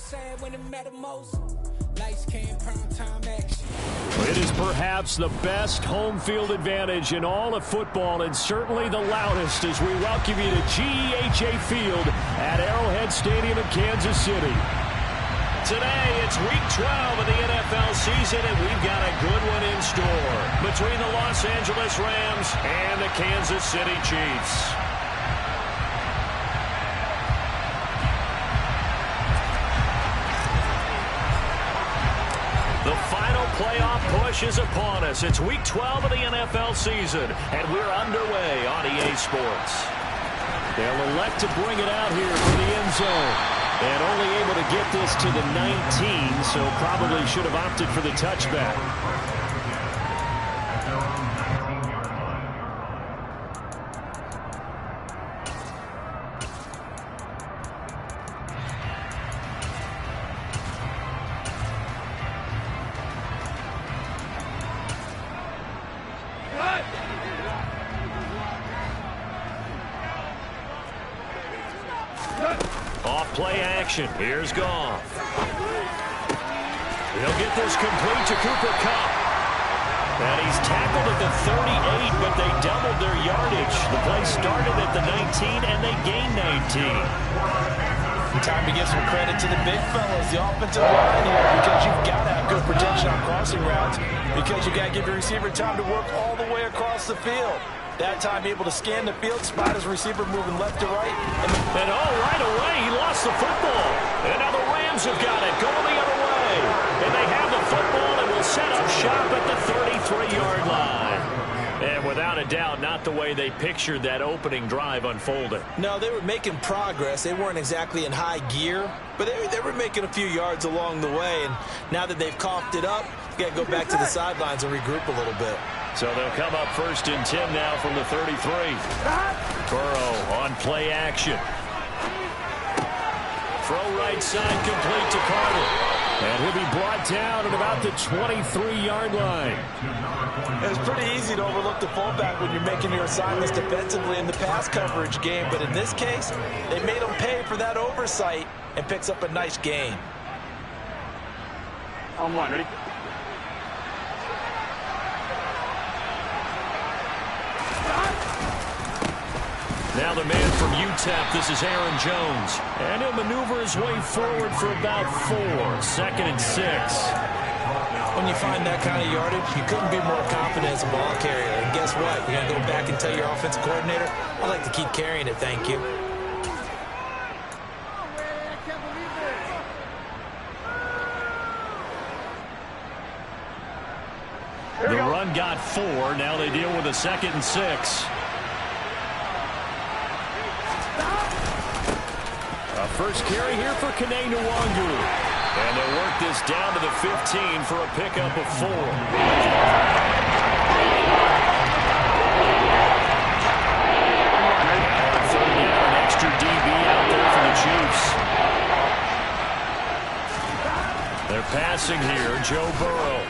sad when it mattered most. Lights came, prime time action. It is perhaps the best home field advantage in all of football, and certainly the loudest as we welcome you to GEHA Field at Arrowhead Stadium in Kansas City. Today, it's Week 12 of the NFL season, and we've got a good one in store between the Los Angeles Rams and the Kansas City Chiefs. The final playoff push is upon us. It's Week 12 of the NFL season, and we're underway on EA Sports. They'll elect to bring it out here for the end zone. And only able to get this to the 19, so probably should have opted for the touchback. Play action. Here's Goff. He'll get this complete to Cooper Kupp. And he's tackled at the 38, but they doubled their yardage. The play started at the 19, and they gained 19. Time to give some credit to the big fellas, the offensive line here, because you've got to have good protection on crossing routes, because you've got to give your receiver time to work all the way across the field. That time able to scan the field, spot his receiver moving left to right. And right away, he lost the football. And now the Rams have got it, going the other way. And they have the football and will set up shop at the 33-yard line. And without a doubt, not the way they pictured that opening drive unfolding. No, they were making progress. They weren't exactly in high gear, but they were making a few yards along the way. And now that they've coughed it up, you got to go back to the sidelines and regroup a little bit. So they'll come up 1st and 10 now from the 33. Burrow on play action. Throw right side complete to Carter. And he'll be brought down at about the 23-yard line. It's pretty easy to overlook the fullback when you're making your assignments defensively in the pass coverage game. But in this case, they made him pay for that oversight and picks up a nice gain. On one, ready? Now the man from UTEP, this is Aaron Jones. And he'll maneuver his way forward for about 4. 2nd and 6. When you find that kind of yardage, you couldn't be more confident as a ball carrier. And guess what? You're going to go back and tell your offensive coordinator, I'd like to keep carrying it, thank you. The run got 4. Now they deal with a 2nd and 6. First carry here for Kene Nwangu. And they'll work this down to the 15 for a pickup of 4. Third down, extra DB out there for the Chiefs. They're passing here, Joe Burrow.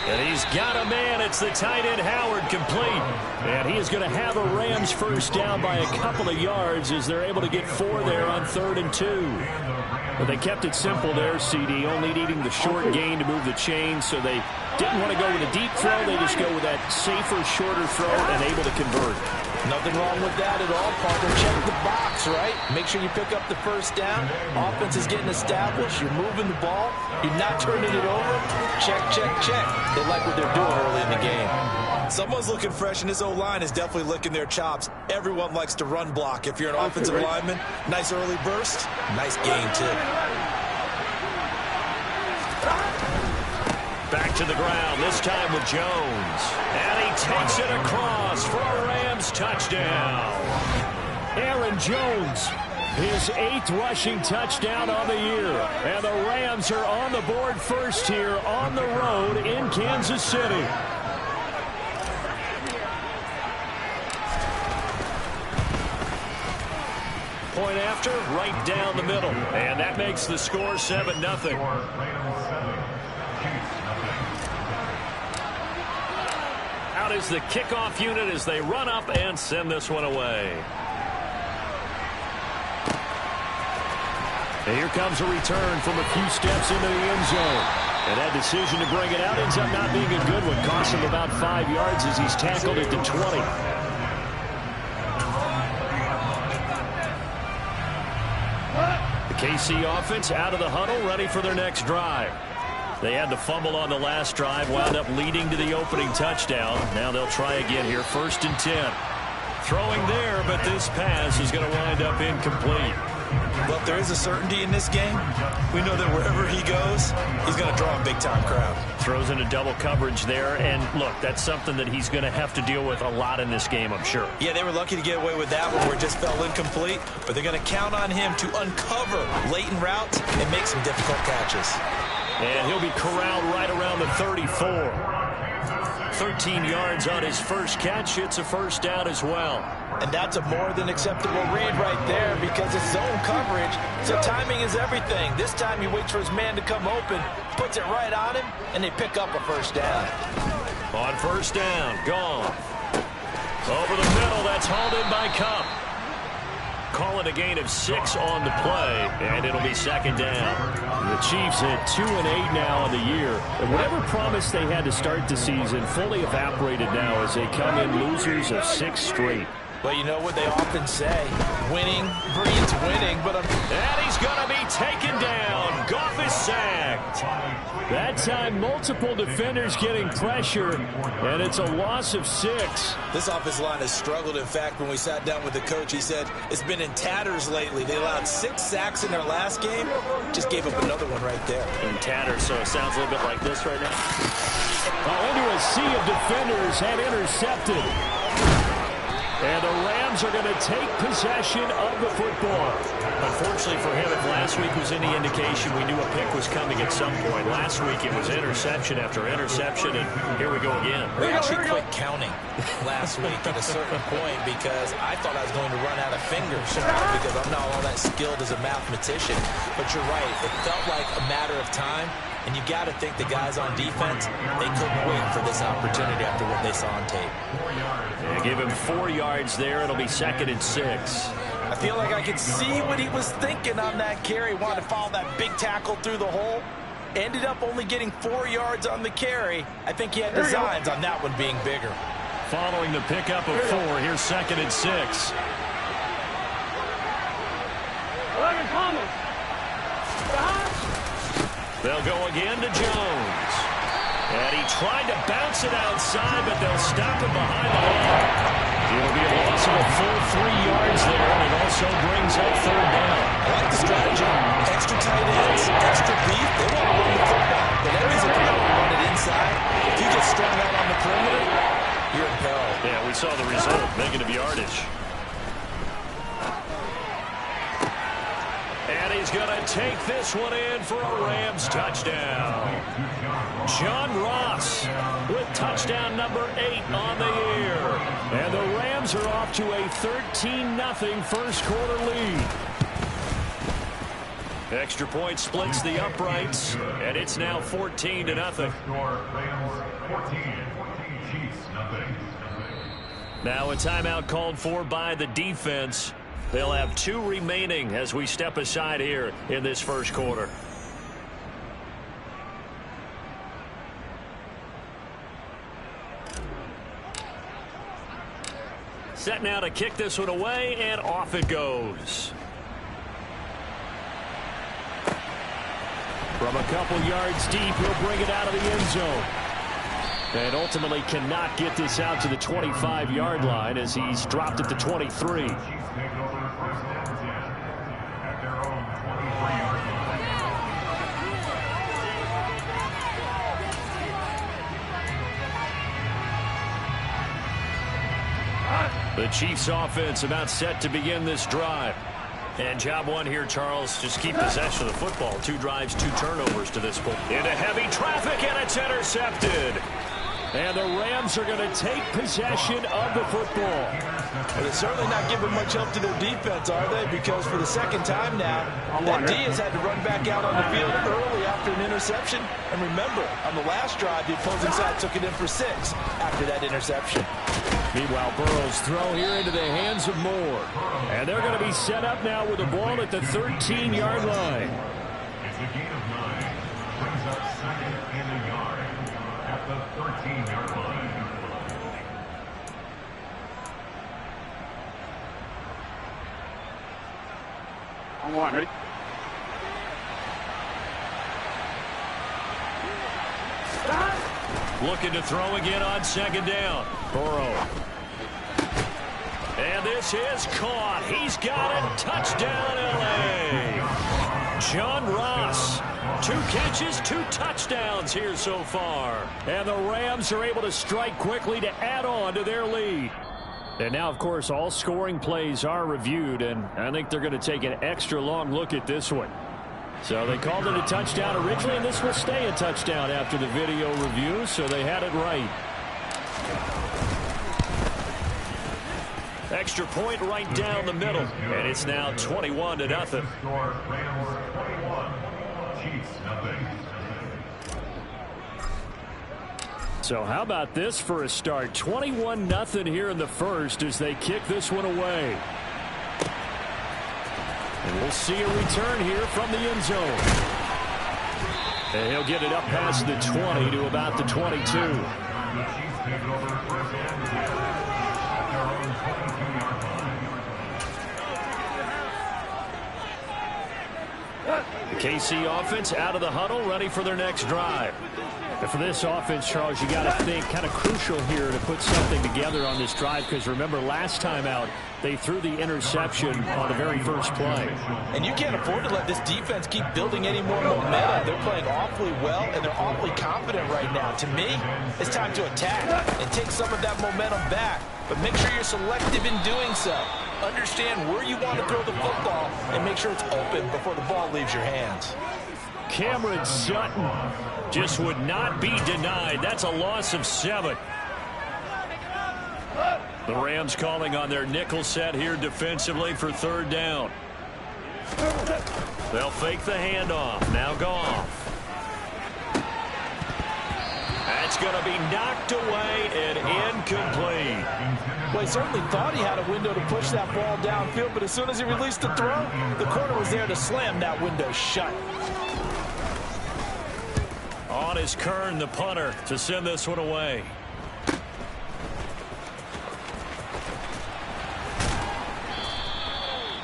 And he's got a man. It's the tight end Howard complete. And he is going to have a Rams first down by a couple of yards as they're able to get 4 there on 3rd and 2. But they kept it simple there, CD, only needing the short gain to move the chains, so they didn't want to go with a deep throw. They just go with that safer, shorter throw and able to convert. Nothing wrong with that at all, partner. Check the box, right? Make sure you pick up the first down. Offense is getting established. You're moving the ball. You're not turning it over. Check, check, check. They like what they're doing early in the game. Someone's looking fresh, and this O-line is definitely licking their chops. Everyone likes to run block. If you're an offensive lineman, nice early burst, nice gain, too. Back to the ground, this time with Jones. And he takes it across for a Rams touchdown. Aaron Jones, his 8th rushing touchdown on the year. And the Rams are on the board first here on the road in Kansas City. Point after, right down the middle. And that makes the score 7-0. Out is the kickoff unit as they run up and send this one away. And here comes a return from a few steps into the end zone. And that decision to bring it out ends up not being a good one. Costs him about 5 yards as he's tackled at the 20. The KC offense out of the huddle, ready for their next drive. They had the fumble on the last drive, wound up leading to the opening touchdown. Now they'll try again here, 1st and 10. Throwing there, but this pass is going to wind up incomplete. Well, if there is a certainty in this game, we know that wherever he goes, he's going to draw a big-time crowd. Throws into double coverage there, and look, that's something that he's going to have to deal with a lot in this game, I'm sure. Yeah, they were lucky to get away with that one where it just fell incomplete, but they're going to count on him to uncover latent routes and make some difficult catches. And he'll be corralled right around the 34. 13 yards on his first catch. It's a first down as well. And that's a more than acceptable read right there because it's zone coverage, so timing is everything. This time he waits for his man to come open, puts it right on him, and they pick up a first down. On first down, gone. Over the middle, that's hauled in by Cup. Call it a gain of 6 on the play, and it'll be 2nd down. The Chiefs at 2-8 now on the year. And whatever promise they had to start the season fully evaporated now as they come in losers of 6 straight. Well, you know what they often say, winning breeds winning, And he's going to be taken down. Goff is sacked. That time, multiple defenders getting pressure, and it's a loss of 6. This offensive line has struggled. In fact, when we sat down with the coach, he said it's been in tatters lately. They allowed 6 sacks in their last game. Just gave up another one right there. In tatters, so it sounds a little bit like this right now. Into a sea of defenders and intercepted. And the Rams are going to take possession of the football. Unfortunately for him, if last week was any indication, we knew a pick was coming at some point. Last week it was interception after interception, and here we go again. We actually quit counting last week at a certain point because I thought I was going to run out of fingers because I'm not all that skilled as a mathematician. But you're right. It felt like a matter of time. And you got to think the guys on defense, they couldn't wait for this opportunity after what they saw on tape. They give him 4 yards there. It'll be 2nd and 6. I feel like I could see what he was thinking on that carry. Wanted to follow that big tackle through the hole. Ended up only getting 4 yards on the carry. I think he had designs on that one being bigger. Following the pickup of 4, here's 2nd and 6. They'll go again to Jones. And he tried to bounce it outside, but they'll stop him behind the line. It'll be a loss of a full 3 yards there, and it also brings up 3rd down. I like the strategy. Extra tight ends, extra beef. They want to run the football. But that means if you don't run it inside, if you get strung out on the perimeter, you're in peril. Yeah, we saw the result, negative yardage. And he's going to take this one in for a Rams touchdown. John Ross with touchdown number 8 on the year. And the Rams are off to a 13-0 first quarter lead. Extra point splits the uprights, and it's now 14-0. Now a timeout called for by the defense. They'll have 2 remaining as we step aside here in this first quarter. Set now to kick this one away, and off it goes. From a couple yards deep, he'll bring it out of the end zone. And ultimately cannot get this out to the 25-yard line as he's dropped at the 23. The Chiefs offense about set to begin this drive. And job one here, Charles, just keep possession of the football. 2 drives, 2 turnovers to this point. Into heavy traffic, and it's intercepted. And the Rams are going to take possession of the football. Well, they're certainly not giving much help to their defense, are they? Because for the second time now, that D has had to run back out on the field early after an interception. And remember, on the last drive, the opposing side took it in for 6 after that interception. Meanwhile, Burrow's throw here into the hands of Moore. And they're going to be set up now with the ball at the 13-yard line. It's a gain of 9. Brings up second and a yard at the 13-yard line. On one, ready? Looking to throw again on second down. Burrow. And this is caught. He's got it. Touchdown, L.A. John Ross. 2 catches, 2 touchdowns here so far. And the Rams are able to strike quickly to add on to their lead. And now, of course, all scoring plays are reviewed, and I think they're going to take an extra long look at this one. So they called it a touchdown originally, and this will stay a touchdown after the video review, so they had it right. Extra point right down the middle, and it's now 21-0. So how about this for a start? 21-0 here in the first as they kick this one away. And we'll see a return here from the end zone. And he'll get it up past the 20 to about the 22. The KC offense out of the huddle, ready for their next drive. And for this offense, Charles, you got to think kind of crucial here to put something together on this drive, because remember last time out they threw the interception on the very first play. And you can't afford to let this defense keep building any more momentum. They're playing awfully well, and they're awfully confident right now. To me, it's time to attack and take some of that momentum back. But make sure you're selective in doing so. Understand where you want to throw the football and make sure it's open before the ball leaves your hands. Cameron Sutton just would not be denied. That's a loss of 7. The Rams calling on their nickel set here defensively for third down. They'll fake the handoff. Now Goff. That's going to be knocked away and incomplete. Well, he certainly thought he had a window to push that ball downfield, but as soon as he released the throw, the corner was there to slam that window shut. On is Kern, the punter, to send this one away.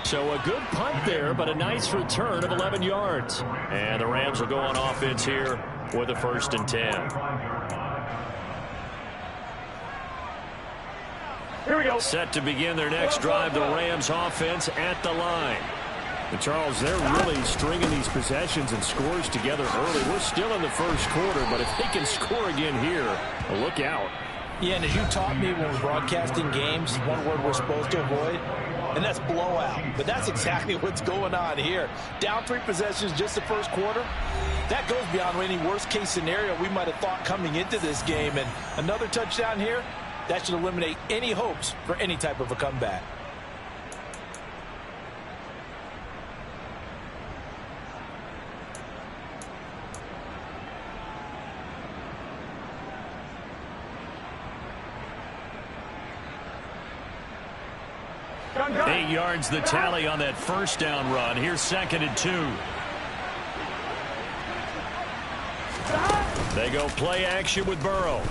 So a good punt there, but a nice return of 11 yards. And the Rams will go on offense here with a 1st and 10. Here we go. Set to begin their next drive, the Rams offense at the line. And Charles, they're really stringing these possessions and scores together early. We're still in the first quarter, but if they can score again here, look out. Yeah, and as you taught me when we're broadcasting games, one word we're supposed to avoid, and that's blowout. But that's exactly what's going on here. Down 3 possessions just the first quarter. That goes beyond any worst-case scenario we might have thought coming into this game. And another touchdown here, that should eliminate any hopes for any type of a comeback. Eight yards the tally on that first down run. Here's 2nd and 2. They go play action with Burrow.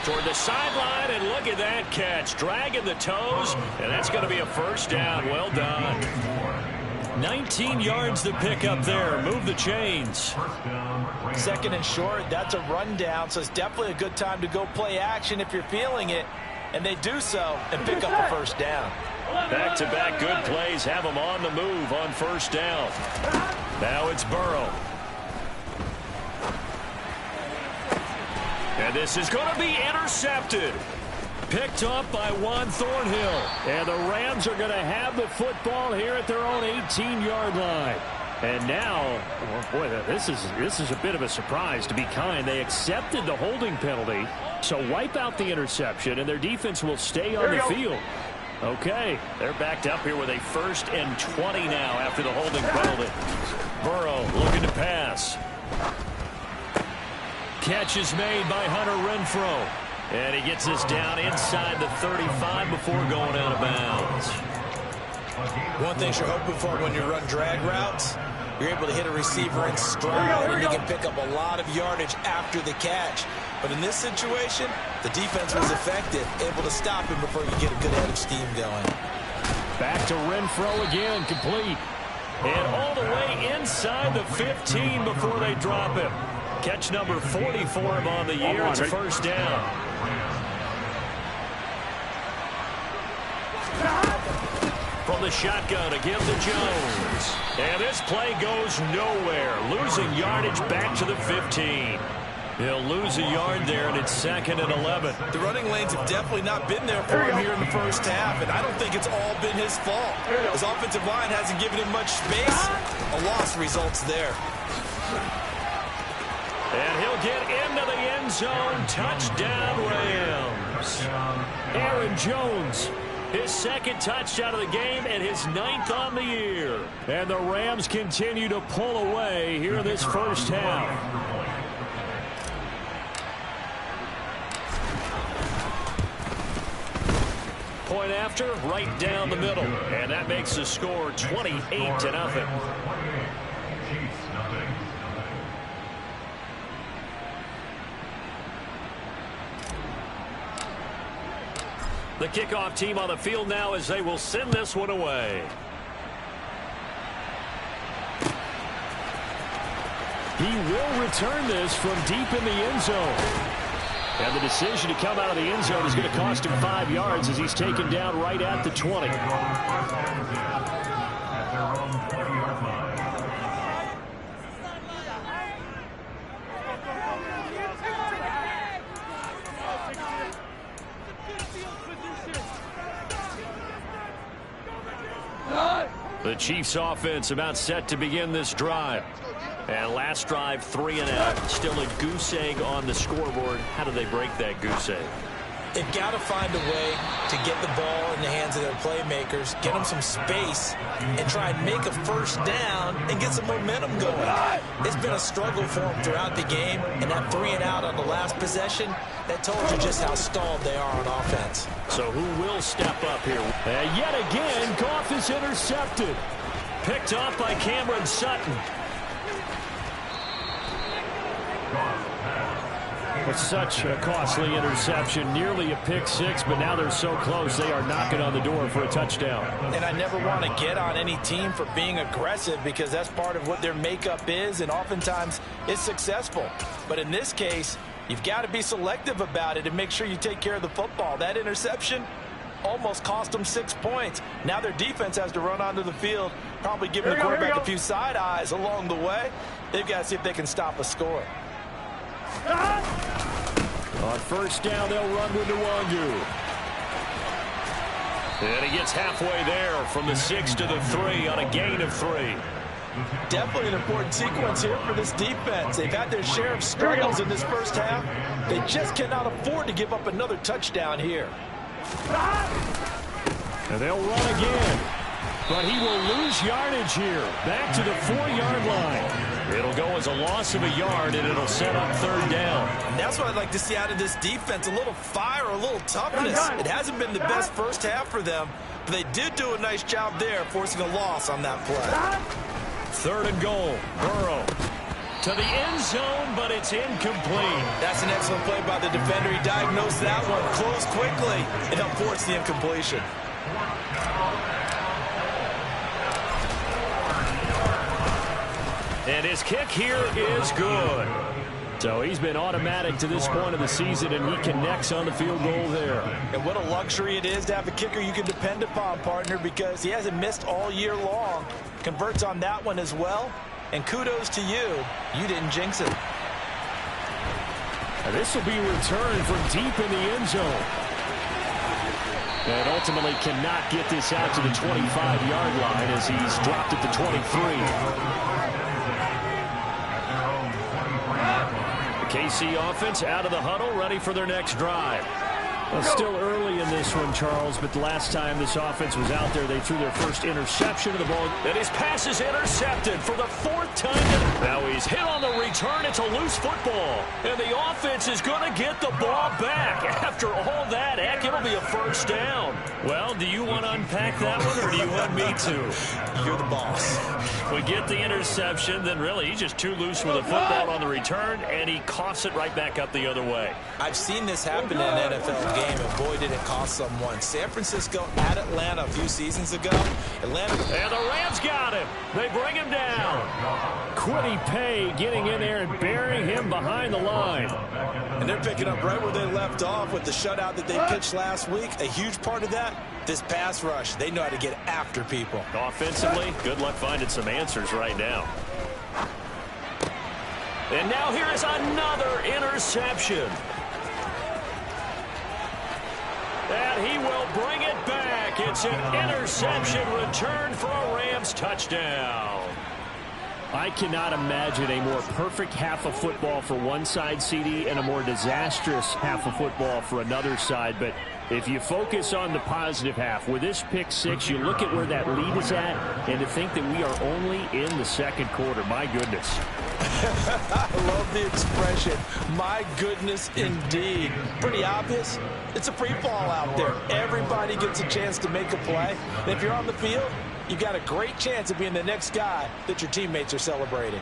Toward the sideline, and look at that catch. Dragging the toes, and that's going to be a 1st down. Well done. 19 yards to pick up there. Move the chains. 2nd and short, that's a rundown, so it's definitely a good time to go play action if you're feeling it. And they do so and pick up the 1st down. Back-to-back good plays have them on the move on 1st down. Now it's Burrow. And this is going to be intercepted. Picked up by Juan Thornhill. And the Rams are going to have the football here at their own 18-yard line. And now, oh boy, this is a bit of a surprise, to be kind. They accepted the holding penalty, so wipe out the interception, and their defense will stay on the field. Okay, they're backed up here with a 1st and 20 now after the holding penalty. Burrow looking to pass. catch is made by Hunter Renfrow. And he gets this down inside the 35 before going out of bounds. One thing you're hoping for when you run drag routes, you're able to hit a receiver in stride, and you can pick up a lot of yardage after the catch. But in this situation, the defense was effective, able to stop him before you get a good head of steam going. Back to Renfrow again, complete. And all the way inside the 15 before they drop him. Catch number 40 for him on the year. It's a first down. From the shotgun, again to Jones. And this play goes nowhere. Losing yardage back to the 15. He'll lose a yard there, and it's 2nd and 11. The running lanes have definitely not been there for him here in the first half, and I don't think it's all been his fault. His offensive line hasn't given him much space. A loss results there. And he'll get into the end zone. Touchdown, Rams. Aaron Jones, his 2nd touchdown of the game and his 9th on the year. And the Rams continue to pull away here in this first half. Point after, right down the middle. And that makes the score 28-0. The kickoff team on the field now as they will send this one away. He will return this from deep in the end zone. And the decision to come out of the end zone is going to cost him 5 yards as he's taken down right at the 20. The Chiefs offense about set to begin this drive. And last drive, 3 and out. Still a goose egg on the scoreboard. How do they break that goose egg? They've got to find a way to get the ball in the hands of their playmakers, get them some space, and try and make a first down and get some momentum going. It's been a struggle for them throughout the game, and that 3 and out on the last possession, that told you just how stalled they are on offense. So who will step up here? And yet again, Goff is intercepted. Picked off by Cameron Sutton. It's such a costly interception, nearly a pick six, but now they're so close they are knocking on the door for a touchdown. And I never want to get on any team for being aggressive because that's part of what their makeup is, and oftentimes it's successful. But in this case, you've got to be selective about it and make sure you take care of the football. That interception almost cost them 6 points. Now their defense has to run onto the field, probably giving the quarterback a few side eyes along the way. They've got to see if they can stop a score. On first down, they'll run with Nwangu. And he gets halfway there from the 6 to the 3 on a gain of 3. Definitely an important sequence here for this defense. They've had their share of struggles in this first half. They just cannot afford to give up another touchdown here. And they'll run again. But he will lose yardage here. Back to the 4-yard line. It'll go as a loss of a yard, and it'll set up third down. And that's what I'd like to see out of this defense, a little fire, a little toughness. It hasn't been the best first half for them, but they did do a nice job there, forcing a loss on that play. Third and goal. Burrow to the end zone, but it's incomplete. That's an excellent play by the defender. He diagnosed that one, closed quickly, and helped force the incompletion. And his kick here is good. So he's been automatic to this point of the season, and he connects on the field goal there. And what a luxury it is to have a kicker you can depend upon, partner, because he hasn't missed all year long. Converts on that one as well. And kudos to you. You didn't jinx it. And this will be returned from deep in the end zone. And ultimately cannot get this out to the 25-yard line as he's dropped at the 23. The KC offense out of the huddle, ready for their next drive. Well, still early in this one, Charles, but the last time this offense was out there, they threw their first interception of the ball. And his pass is intercepted for the 4th time. Now he's hit on the return. It's a loose football. And the offense is going to get the ball back. After all that, heck, it'll be a first down. Well, do you want to unpack that one, or do you want me to? You're the boss. We get the interception, then really he's just too loose with a football on the return, and he coughs it right back up the other way. I've seen this happen in an NFL game, and boy, did it cost someone. San Francisco at Atlanta a few seasons ago. And the Rams got him. They bring him down. Quiddy Pay getting in there and burying him behind the line. And they're picking up right where they left off with the shutout that they pitched last week. A huge part of that, this pass rush. They know how to get after people. Offensively, good luck finding some answers right now. And now here is another interception. And he will bring it back. It's an interception return for a Rams touchdown. I cannot imagine a more perfect half of football for one side, CD, and a more disastrous half of football for another side. But if you focus on the positive half, with this pick six, you look at where that lead is at, and to think that we are only in the second quarter. My goodness. I love the expression, my goodness indeed. Pretty obvious. It's a free fall out there. Everybody gets a chance to make a play. And if you're on the field, you've got a great chance of being the next guy that your teammates are celebrating.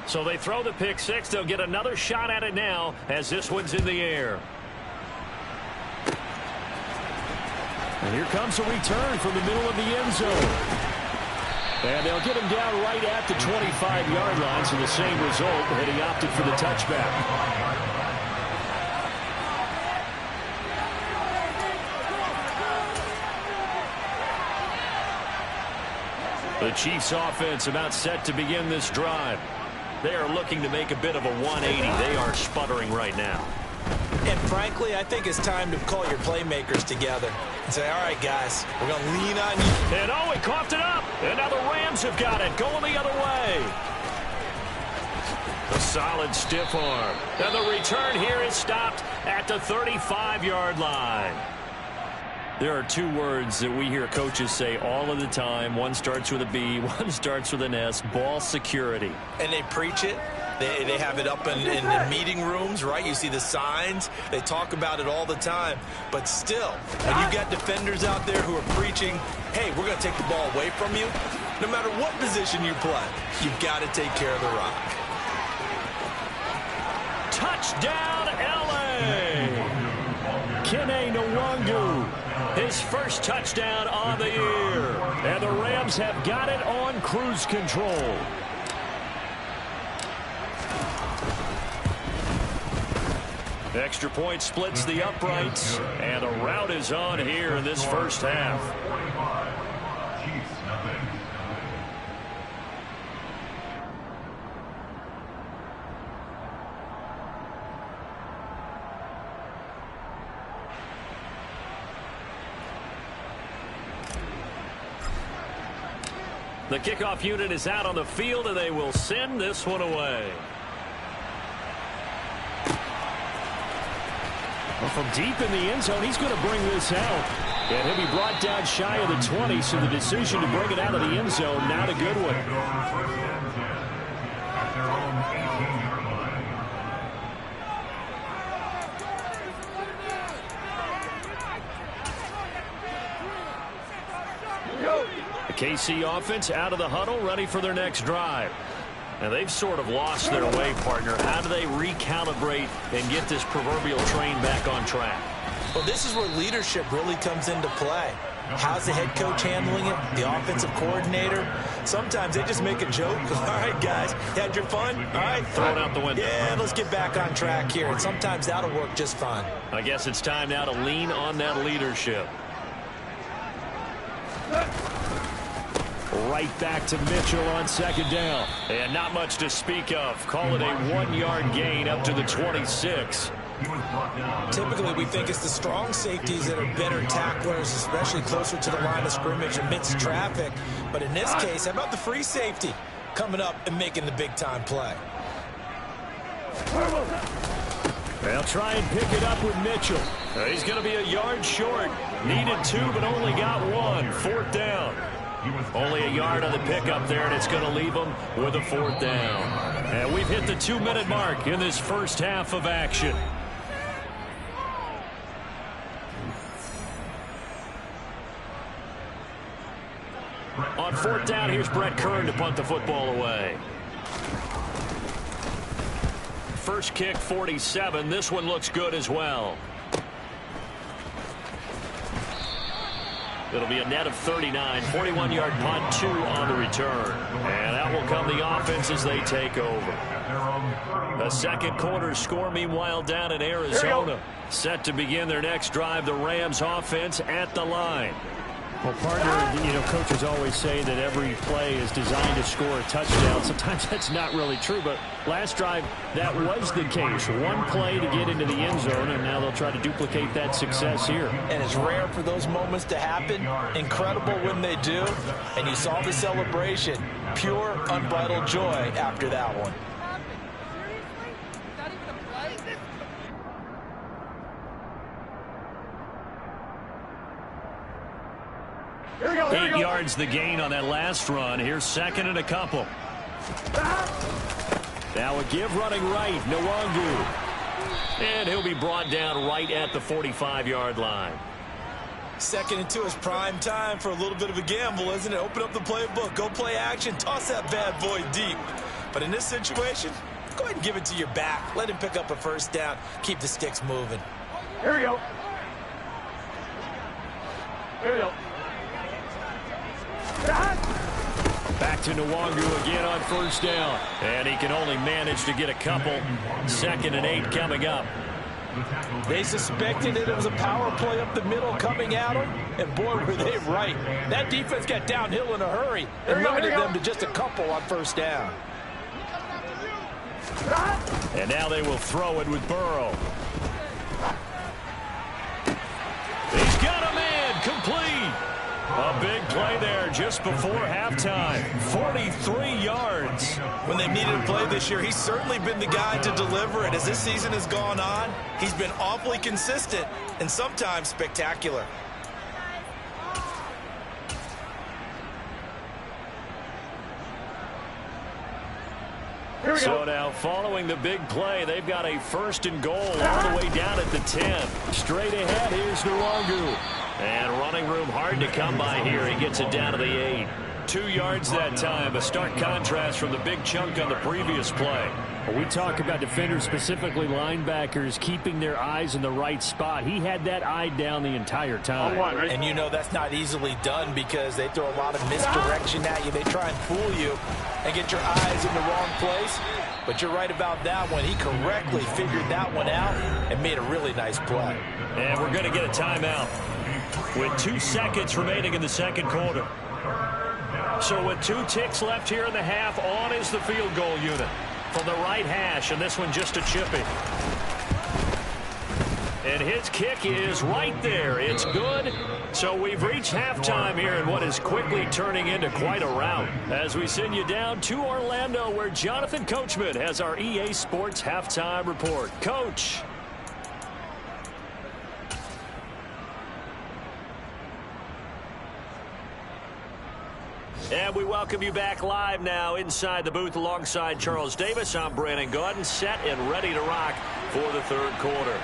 So they throw the pick six. They'll get another shot at it now as this one's in the air. And here comes a return from the middle of the end zone. And they'll get him down right at the 25-yard line, so the same result, and he opted for the touchback. The Chiefs offense about set to begin this drive. They are looking to make a bit of a 180. They are sputtering right now. And frankly, I think it's time to call your playmakers together and say, all right, guys, we're going to lean on you. And oh, he coughed it up. And now the Rams have got it going the other way. A solid stiff arm. And the return here is stopped at the 35-yard line. There are two words that we hear coaches say all of the time. One starts with a B, one starts with an S, ball security. And they preach it. They have it up in the meeting rooms, right? You see the signs. They talk about it all the time. But still, when you've got defenders out there who are preaching, hey, we're going to take the ball away from you, no matter what position you play, you've got to take care of the rock. Touchdown, L.A. Kene Nwangu. His first touchdown on the year. And the Rams have got it on cruise control. Extra point splits the uprights. And the route is on here in this first half. The kickoff unit is out on the field, and they will send this one away. Well, from deep in the end zone, he's going to bring this out. And he'll be brought down shy of the 20, so the decision to bring it out of the end zone, not a good one. The KC offense out of the huddle, ready for their next drive. And they've sort of lost their way, partner. How do they recalibrate and get this proverbial train back on track? Well, this is where leadership really comes into play. How's the head coach handling it? The offensive coordinator? Sometimes they just make a joke. All right, guys, had your fun? All right, throw it out the window. Yeah, let's get back on track here. And sometimes that'll work just fine. I guess it's time now to lean on that leadership. Right back to Mitchell on second down. And not much to speak of. Call it a 1-yard gain up to the 26. He was brought down. Typically, we think it's the strong safeties that are better tacklers, especially closer to the line of scrimmage amidst traffic. But in this case, how about the free safety coming up and making the big-time play? They'll try and pick it up with Mitchell. He's going to be a yard short. Needed 2, but only got 1. 4th down. Only a yard on the pickup there, and it's going to leave them with a 4th down. And we've hit the 2-minute mark in this first half of action. On 4th down, here's Brett Kern to punt the football away. First kick, 47. This one looks good as well. It'll be a net of 39. 41-yard punt, 2 on the return. And out will come the offense as they take over. The second quarter score, meanwhile, down in Arizona. Set to begin their next drive, the Rams offense at the line. Well, partner, coaches always say that every play is designed to score a touchdown. Sometimes that's not really true, but last drive, that was the case. One play to get into the end zone, and now they'll try to duplicate that success here. And it's rare for those moments to happen. Incredible when they do. And you saw the celebration. Pure, unbridled joy after that one. Here we go. 8 yards the gain on that last run. Here's 2nd and a couple. Now a give running right, Nwangu. And he'll be brought down right at the 45-yard line. 2nd and 2 is prime time for a little bit of a gamble, isn't it? Open up the playbook, go play action, toss that bad boy deep. But in this situation, go ahead and give it to your back. Let him pick up a 1st down. Keep the sticks moving. Here we go. Here we go. Back to Nwangu again on 1st down. And he can only manage to get a couple. 2nd and 8 coming up. They suspected it was a power play up the middle coming at them, and boy, were they right. That defense got downhill in a hurry and limited them to just a couple on 1st down. And now they will throw it with Burrow. He's got a man, complete. A big play there just before halftime. 43 yards. When they've needed a play this year, he's certainly been the guy to deliver it. As this season has gone on, he's been awfully consistent and sometimes spectacular. So now following the big play, they've got a 1st and goal all the way down at the 10. Straight ahead, here's Nwangu. And running room hard to come by here. He gets it down to the 8. 2 yards that time. A stark contrast from the big chunk on the previous play. We talk about defenders, specifically linebackers, keeping their eyes in the right spot. He had that eye down the entire time. And you know that's not easily done because they throw a lot of misdirection at you. They try and fool you and get your eyes in the wrong place. But you're right about that one. He correctly figured that one out and made a really nice play. And we're going to get a timeout with 2 seconds remaining in the second quarter. So with 2 ticks left here in the half, on is the field goal unit from the right hash, and this one just a chippy. And his kick is right there. It's good. So we've reached halftime here in what is quickly turning into quite a rout as we send you down to Orlando, where Jonathan Coachman has our EA Sports halftime report. Coach. And we welcome you back live now inside the booth alongside Charles Davis. I'm Brandon Gaudin, set and ready to rock for the 3rd quarter.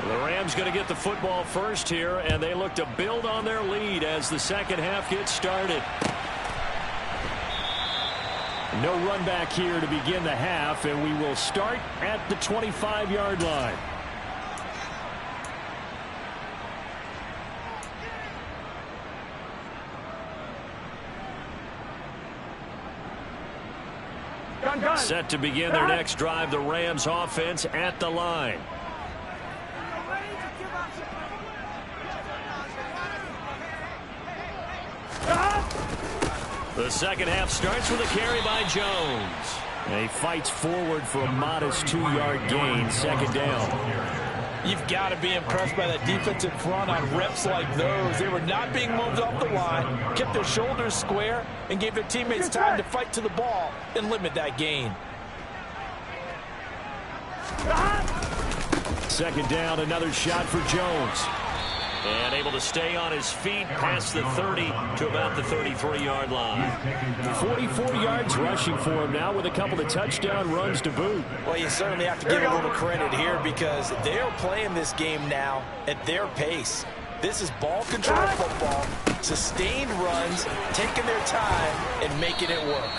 The Rams going to get the football first here, and they look to build on their lead as the second half gets started. No run back here to begin the half, and we will start at the 25-yard line. Set to begin their next drive, the Rams offense at the line. The second half starts with a carry by Jones. And he fights forward for a modest 2-yard gain, second down. You've got to be impressed by that defensive front on reps like those. They were not being moved off the line, kept their shoulders square, and gave their teammates time to fight to the ball and limit that gain. Second down, another shot for Jones. And able to stay on his feet past the 30 to about the 33-yard line. 44 yards rushing for him now with a couple of touchdown runs to boot. Well, you certainly have to give a little credit here because they're playing this game now at their pace. This is ball control football, sustained runs, taking their time and making it work.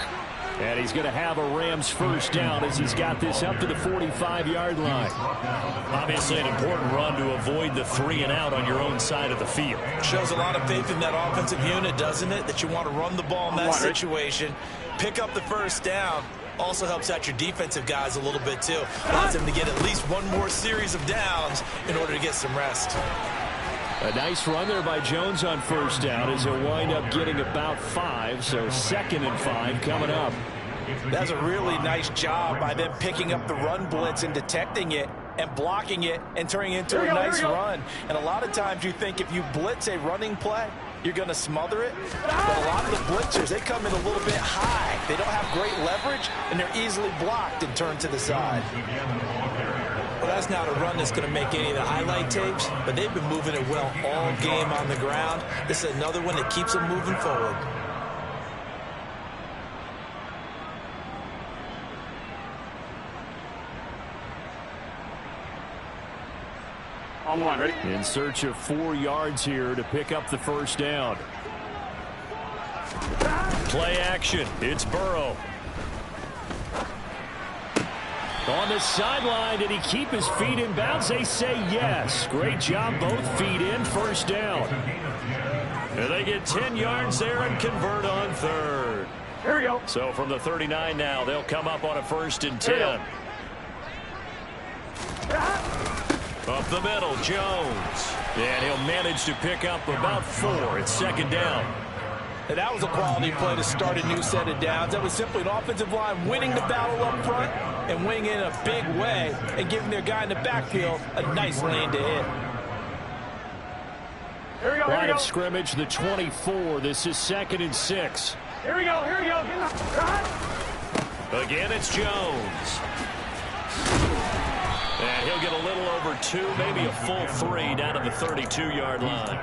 And he's going to have a Rams first down as he's got this up to the 45-yard line. Obviously an important run to avoid the 3 and out on your own side of the field. Shows a lot of faith in that offensive unit, doesn't it? That you want to run the ball in that situation, pick up the first down. Also helps out your defensive guys a little bit too. Allows them to get at least one more series of downs in order to get some rest. A nice run there by Jones on first down as he'll wind up getting about 5, so 2nd and 5 coming up. That's a really nice job by them picking up the run blitz and detecting it and blocking it and turning it into a nice run. And a lot of times you think if you blitz a running play, you're going to smother it. But a lot of the blitzers, they come in a little bit high. They don't have great leverage, and they're easily blocked and turned to the side. Well, that's not a run that's going to make any of the highlight tapes, but they've been moving it well all game on the ground. This is another one that keeps them moving forward. On one, ready? In search of 4 yards here to pick up the first down. Play action. It's Burrow. On the sideline, did he keep his feet in bounds? They say yes. Great job, both feet in, first down. And they get 10 yards there and convert on third. Here we go. So from the 39 now, they'll come up on a 1st and 10. Up the middle, Jones. And he'll manage to pick up about 4. It's 2nd down. And that was a quality play to start a new set of downs. That was simply an offensive line winning the battle up front and winning in a big way and giving their guy in the backfield a nice lane to hit. Here we go. Line of scrimmage, the 24. This is 2nd and 6. Here we go. Here we go. Again, it's Jones. And he'll get a little over 2, maybe a full 3 down to the 32-yard line.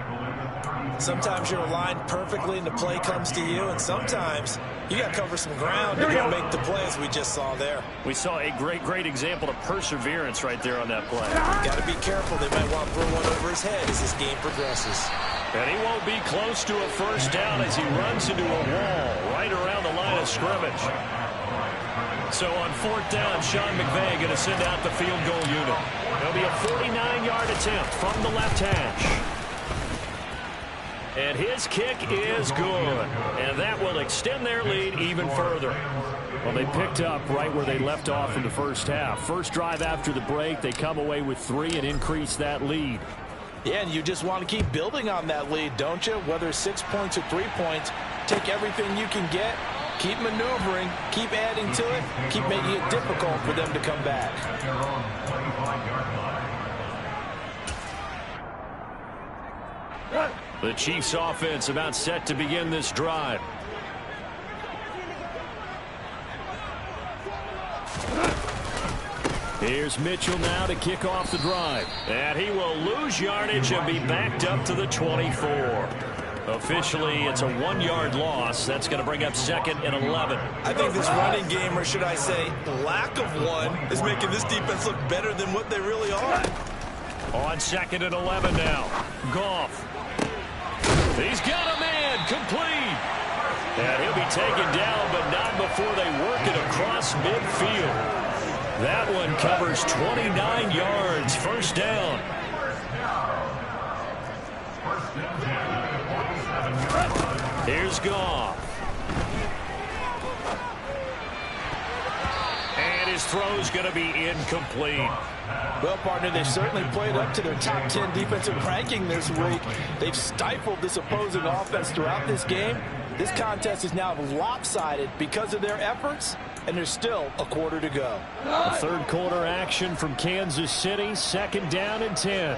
Sometimes you're aligned perfectly and the play comes to you, and sometimes you got to cover some ground to go make the plays we just saw there. We saw a great example of perseverance right there on that play. Got to be careful. They might want to throw one over his head as this game progresses. And he won't be close to a first down as he runs into a wall right around the line of scrimmage. So on 4th down, Sean McVay going to send out the field goal unit. It'll be a 49-yard attempt from the left hash. And his kick is good. And that will extend their lead even further. Well, they picked up right where they left off in the first half. First drive after the break, they come away with 3 and increase that lead. Yeah, and you just want to keep building on that lead, don't you? Whether 6 points or 3 points, take everything you can get, keep maneuvering, keep adding to it, keep making it difficult for them to come back. The Chiefs offense about set to begin this drive. Here's Mitchell now to kick off the drive. And he will lose yardage and be backed up to the 24. Officially, it's a 1-yard loss. That's going to bring up 2nd and 11. I think this running game, or should I say lack of one, is making this defense look better than what they really are. On 2nd and 11 now. Goff. He's got a man complete. And he'll be taken down, but not before they work it across midfield. That one covers 29 yards. First down. Here's Goff. And his throw's going to be incomplete. Well, partner, they certainly played up to their top 10 defensive ranking this week. They've stifled this opposing offense throughout this game. This contest is now lopsided because of their efforts, and there's still a quarter to go. The third quarter action from Kansas City. 2nd down and 10.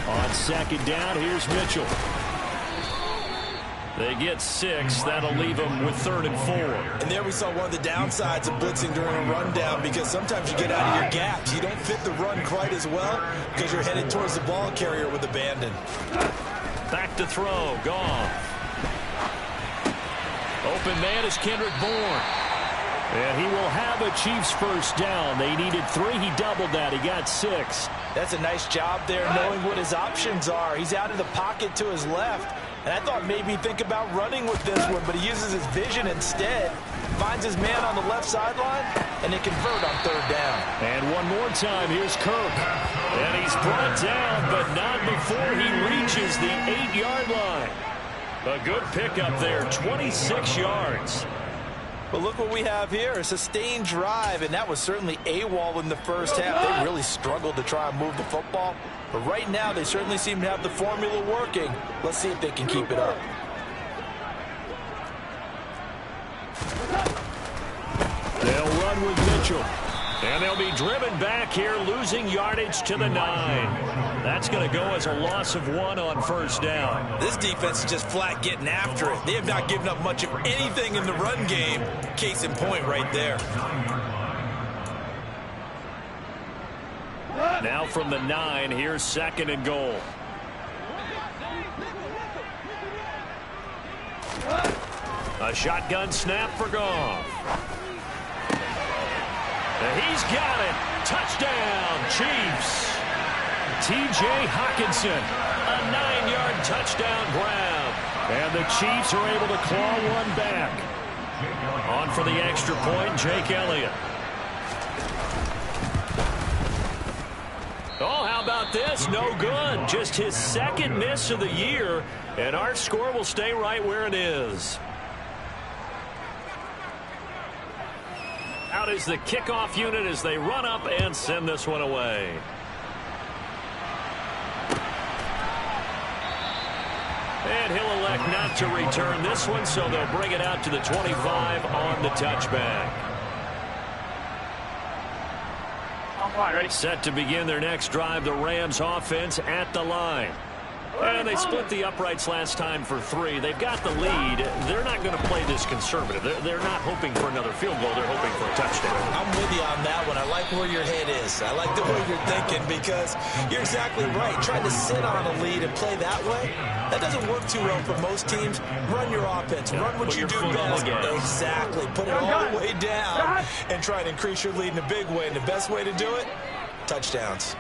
On 2nd down, here's Mitchell. They get 6. That'll leave them with 3rd and 4. And there we saw one of the downsides of blitzing during a rundown, because sometimes you get out of your gaps. You don't fit the run quite as well because you're headed towards the ball carrier with abandon. Back to throw. Goff. Open man is Kendrick Bourne. And he will have a Chiefs first down. They needed 3. He doubled that. He got 6. That's a nice job there, knowing what his options are. He's out of the pocket to his left. And I thought maybe he'd think about running with this one, but he uses his vision instead. Finds his man on the left sideline, and they convert on 3rd down. And one more time, here's Kirk. And he's brought down, but not before he reaches the 8-yard line. A good pickup there, 26 yards. But look what we have here, a sustained drive, and that was certainly AWOL in the first half. They really struggled to try and move the football. But right now, they certainly seem to have the formula working. Let's see if they can keep it up. They'll run with Mitchell. And they'll be driven back here, losing yardage to the 9. That's going to go as a loss of 1 on 1st down. This defense is just flat getting after it. They have not given up much of anything in the run game. Case in point right there. Now from the 9, here's 2nd and goal. A shotgun snap for Goff. And he's got it. Touchdown, Chiefs. T.J. Hockenson, a 9-yard touchdown grab. And the Chiefs are able to claw one back. On for the extra point, Jake Elliott. Oh, how about this? No good. Just his 2nd miss of the year, and our score will stay right where it is. Out is the kickoff unit as they run up and send this one away. And he'll elect not to return this one, so they'll bring it out to the 25 on the touchback. Ready? Set to begin their next drive, the Rams offense at the line. And they split the uprights last time for 3. They've got the lead. They're not going to play this conservative. They're not hoping for another field goal. They're hoping for a touchdown. I'm with you on that one. I like where your head is. I like the way you're thinking, because you're exactly right. Trying to sit on a lead and play that way, that doesn't work too well for most teams. Run your offense. Run what you do best. Exactly. Put it all the way down and try and increase your lead in a big way. And the best way to do it, touchdowns.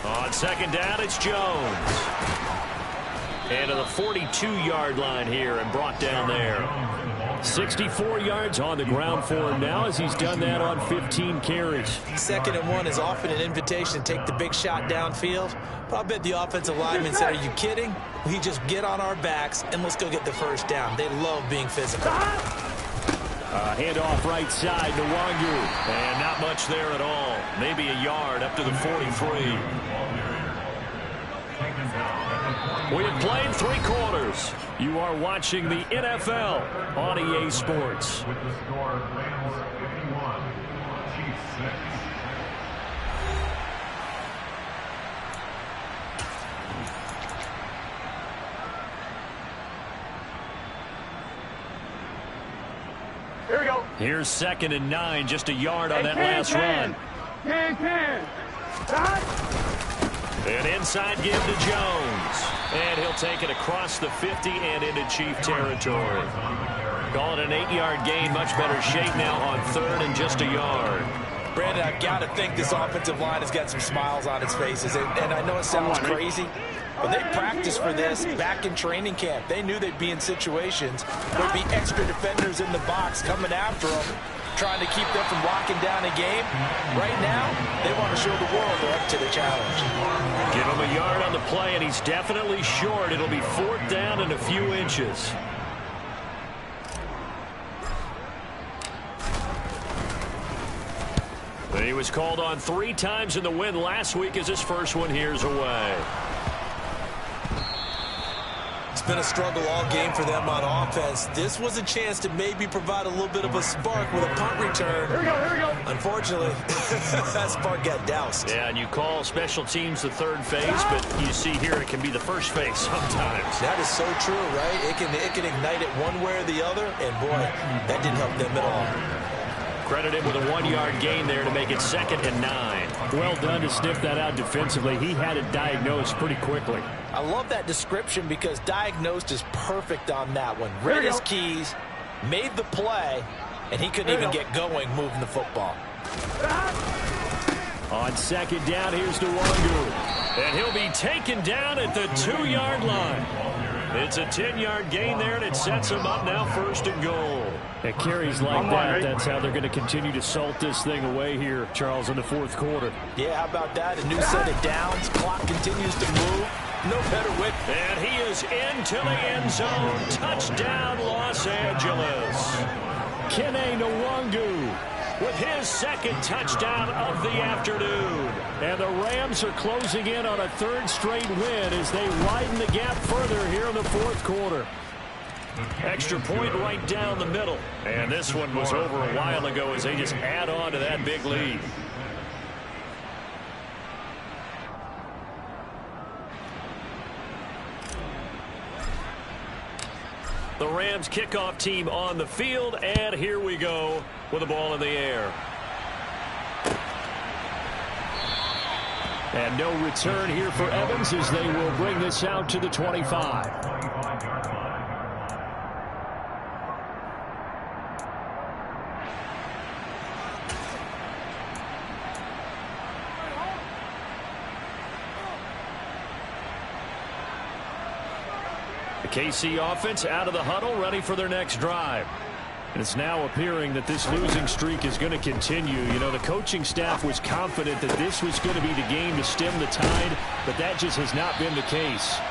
On 2nd down, it's Jones. And to the 42-yard line here and brought down there. 64 yards on the ground for him now, as he's done that on 15 carries. 2nd and 1 is often an invitation to take the big shot downfield. But I bet the offensive lineman said, are you kidding? We just get on our backs and let's go get the first down. They love being physical. Handoff right side to Wangu. And not much there at all. Maybe a yard up to the 43. We have played 3 quarters. You are watching the NFL on EA Sports. With the score, Rams 51, Chiefs 6. Here we go. Here's 2nd and 9, just a yard on that last run. 10. An inside give to Jones. And he'll take it across the 50 and into Chief territory. Call it an 8-yard gain. Much better shape now on 3rd and just a yard. Brandon, I've got to think this offensive line has got some smiles on its faces. And I know it sounds crazy, but they practiced for this back in training camp. They knew they'd be in situations where there'd be extra defenders in the box coming after them, trying to keep them from locking down a game. Right now, they want to show the world they're up to the challenge. Give him a yard on the play, and he's definitely short. It'll be 4th down and a few inches. He was called on 3 times in the win last week, as his first one here's away. It's been a struggle all game for them on offense. This was a chance to maybe provide a little bit of a spark with a punt return. Here we go, here we go. Unfortunately, that spark got doused. Yeah, and you call special teams the third phase, but you see here it can be the first phase sometimes. That is so true, right? It can ignite it one way or the other, and boy, that didn't help them at all. Credit him with a 1-yard gain there to make it 2nd and 9. Well done to sniff that out defensively. He had it diagnosed pretty quickly. I love that description because diagnosed is perfect on that one. Read his keys, made the play, and he couldn't even get going moving the football. On 2nd down, here's Nwangu. And he'll be taken down at the 2-yard line. It's a 10-yard gain there, and it sets him up now 1st and goal. At carries like that, that's how they're going to continue to salt this thing away here, Charles, in the 4th quarter. Yeah, how about that? A new set of downs. Clock continues to move. No better with. And he is into the end zone. Touchdown, Los Angeles. Kene Nwangu with his 2nd touchdown of the afternoon. And the Rams are closing in on a 3rd straight win as they widen the gap further here in the 4th quarter. Extra point right down the middle. And this one was over a while ago as they just add on to that big lead. The Rams kickoff team on the field, and here we go with the ball in the air. And no return here for Evans as they will bring this out to the 25. The KC offense out of the huddle, ready for their next drive. And it's now appearing that this losing streak is going to continue. You know, the coaching staff was confident that this was going to be the game to stem the tide, but that just has not been the case.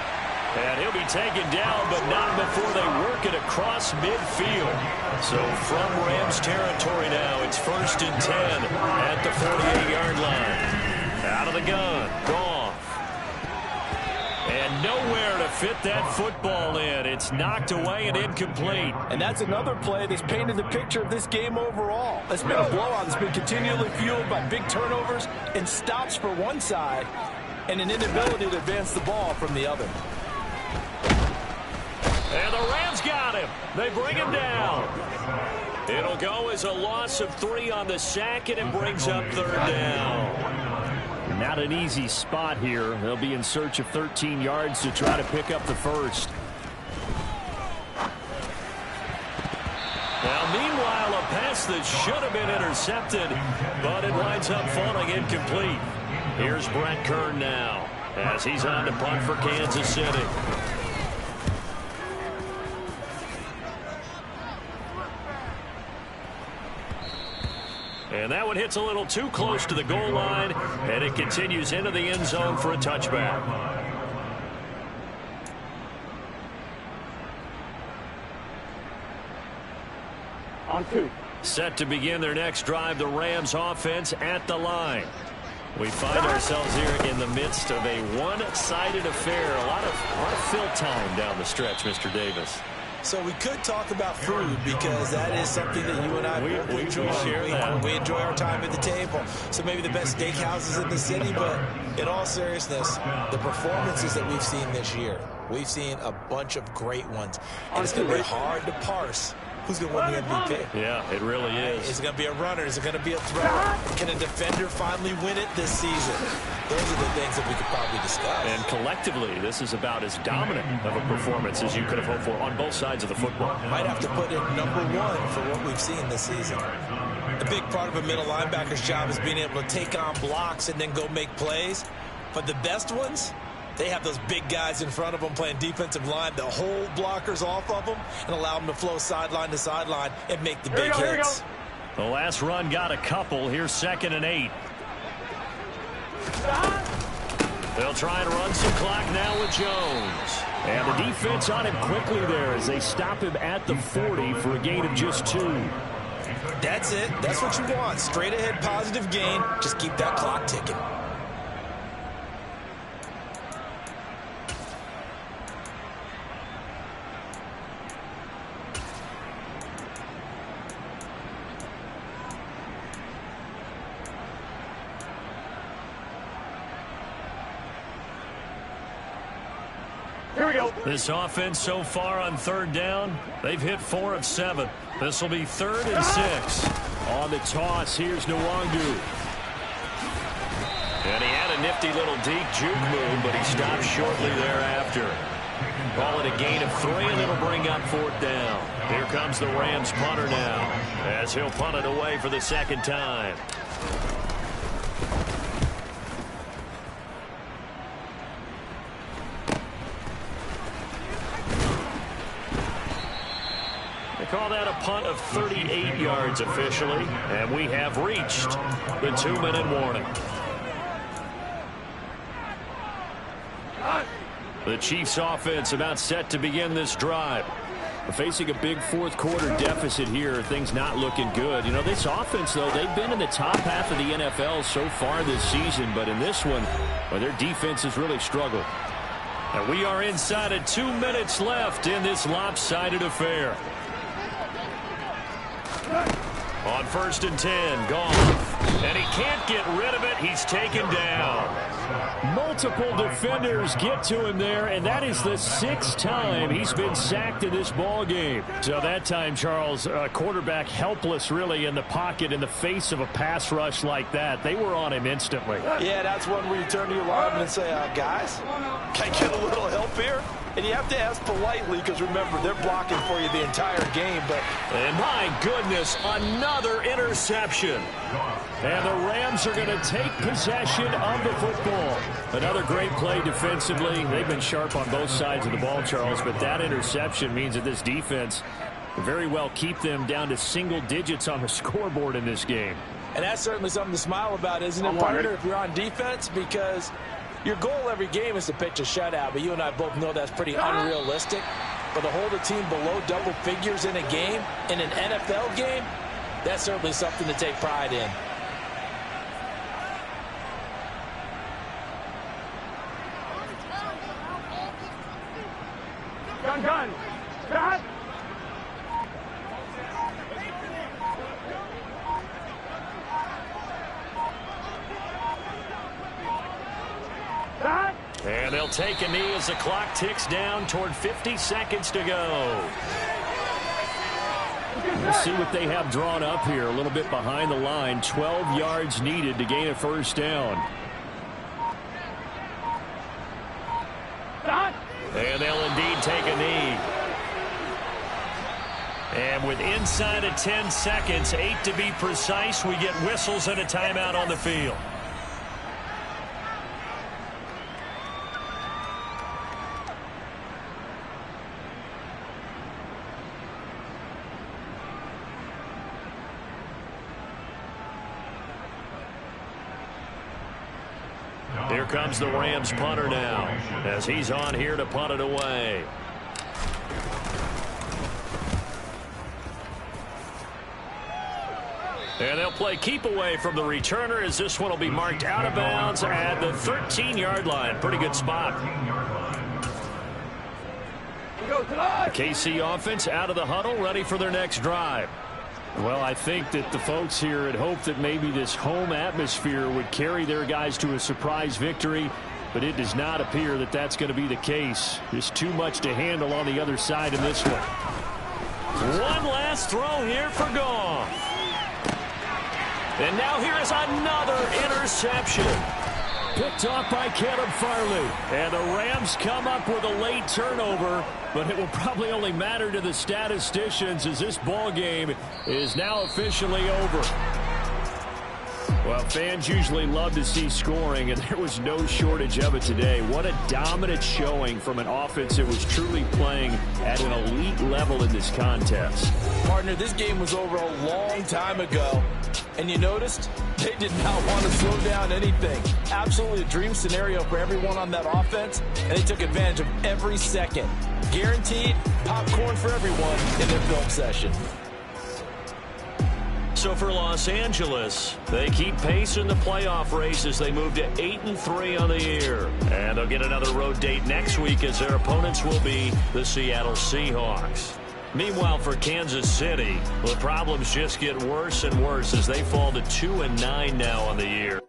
And he'll be taken down, but not before they work it across midfield. So from Rams territory now, it's 1st and 10 at the 48-yard line. Out of the gun, Goff. And nowhere to fit that football in. It's knocked away and incomplete. And that's another play that's painted the picture of this game overall. It's been a blowout that's been continually fueled by big turnovers and stops for one side and an inability to advance the ball from the other. And the Rams got him. They bring him down. It'll go as a loss of 3 on the sack, and it brings up 3rd down. Not an easy spot here. They'll be in search of 13 yards to try to pick up the 1st. Now, meanwhile, a pass that should have been intercepted, but it winds up falling incomplete. Here's Brett Kern now as he's on to punt for Kansas City. And that one hits a little too close to the goal line, and it continues into the end zone for a touchback. On 2. Set to begin their next drive, the Rams offense at the line. We find ourselves here in the midst of a one-sided affair. A lot of fill time down the stretch, Mr. Davis. So we could talk about food because that is something that you and I we enjoy. We enjoy our time at the table. So maybe the best steakhouses in the city, but in all seriousness, the performances that we've seen this year, we've seen a bunch of great ones. And it's going to be hard to parse who's going to win the MVP. Yeah, it really is. Is it going to be a runner? Is it going to be a thrower? Can a defender finally win it this season? Those are the things that we could probably discuss. And collectively, this is about as dominant of a performance as you could have hoped for on both sides of the football. Might have to put it #1 for what we've seen this season. A big part of a middle linebacker's job is being able to take on blocks and then go make plays. But the best ones, they have those big guys in front of them playing defensive line that hold blockers off of them and allow them to flow sideline to sideline and make the big hits. The last run got a couple. Here's 2nd and 8. They'll try and run some clock now with Jones. And the defense on him quickly there as they stop him at the 40 for a gain of just 2. That's it. That's what you want. Straight ahead positive gain. Just keep that clock ticking. Here we go. This offense so far on third down, they've hit 4 of 7. This will be 3rd and 6. On the toss, here's Nwangu. And he had a nifty little deep juke move, but he stopped shortly thereafter. Call it a gain of 3, and it'll bring up 4th down. Here comes the Rams punter now, as he'll punt it away for the 2nd time. They call that a punt of 38 yards officially, and we have reached the 2-minute warning. The Chiefs offense about set to begin this drive. Facing a big 4th quarter deficit here, things not looking good. You know, this offense, though, they've been in the top half of the NFL so far this season, but in this one, well, their defense has really struggled. And we are inside of 2 minutes left in this lopsided affair. On 1st and 10, Goff. And he can't get rid of it. He's taken down. Multiple defenders get to him there, and that is the 6th time he's been sacked in this ball game. So that time, Charles, quarterback helpless really in the pocket in the face of a pass rush like that. They were on him instantly. Yeah, that's one where you turn to your lineman and say, guys, can I get a little help here? And you have to ask politely because, remember, they're blocking for you the entire game. And my goodness, another interception. And the Rams are going to take possession of the football. Another great play defensively. They've been sharp on both sides of the ball, Charles, but that interception means that this defense will very well keep them down to single digits on the scoreboard in this game. And that's certainly something to smile about, isn't it, partner, if you're on defense? Because your goal every game is to pitch a shutout, but you and I both know that's pretty unrealistic. But to hold a team below double figures in a game, in an NFL game, that's certainly something to take pride in. Gun. Stop. Stop. And they'll take a knee as the clock ticks down toward 50 seconds to go. We'll see what they have drawn up here. A little bit behind the line. 12 yards needed to gain a 1st down. Stop. And they'll indeed take a knee. And with inside of 10 seconds, 8 to be precise, we get whistles and a timeout on the field. Here comes the Rams punter now, as he's on here to punt it away. And they'll play keep away from the returner, as this one will be marked out of bounds at the 13-yard line. Pretty good spot. The KC offense out of the huddle, ready for their next drive. Well, I think that the folks here had hoped that maybe this home atmosphere would carry their guys to a surprise victory, but it does not appear that that's going to be the case. There's too much to handle on the other side in this one. One last throw here for Goff. And now here is another interception. Picked off by Caleb Farley. And the Rams come up with a late turnover, but it will probably only matter to the statisticians as this ball game is now officially over. Well, fans usually love to see scoring, and there was no shortage of it today. What a dominant showing from an offense that was truly playing at an elite level in this contest. Partner, this game was over a long time ago, and you noticed they did not want to slow down anything. Absolutely a dream scenario for everyone on that offense, and they took advantage of every second. Guaranteed popcorn for everyone in their film session. So for Los Angeles, they keep pace in the playoff race as they move to 8-3 on the year. And they'll get another road date next week as their opponents will be the Seattle Seahawks. Meanwhile, for Kansas City, the problems just get worse and worse as they fall to 2-9 now on the year.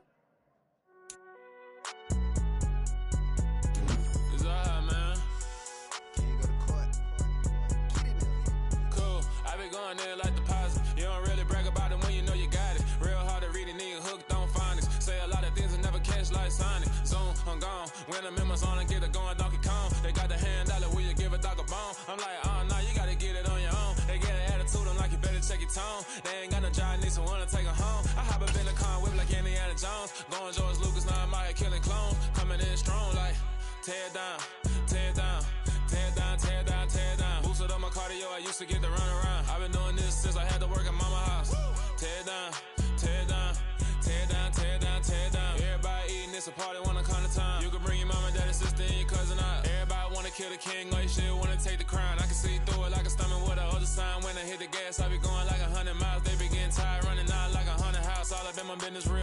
going in like deposit. You don't really brag about it when you know you got it. Real hard to read it, nigga hooked on phonics. Say a lot of things and never catch like Sonic. Zoom, I'm gone. When I'm in my zone, I get it going Donkey Kong. They got the hand dollar, will you give a dog a bone? I'm like, oh, no, you gotta get it on your own. They get an attitude, I'm like, you better check your tone. They ain't got no job, need someone to take her home. I hop up in the car, whip like Indiana Jones. Going George Lucas, now I'm out here killing clones. Coming in strong like, tear down, tear down, tear down, tear down, tear down. Boosted up my cardio, I used to get to run around. I've been doing this since I had to work at mama house. Tear down, tear down, tear down, tear down, tear down. Everybody eating, it's a party, wanna come to time. You can bring your mama, daddy, sister, and your cousin out. Everybody wanna kill the king, or you shit wanna take the crown. I can see through it like a stomach with a other sign. When I hit the gas, I be going like 100 miles. They be getting tired, running out like 100 house. All up in my business real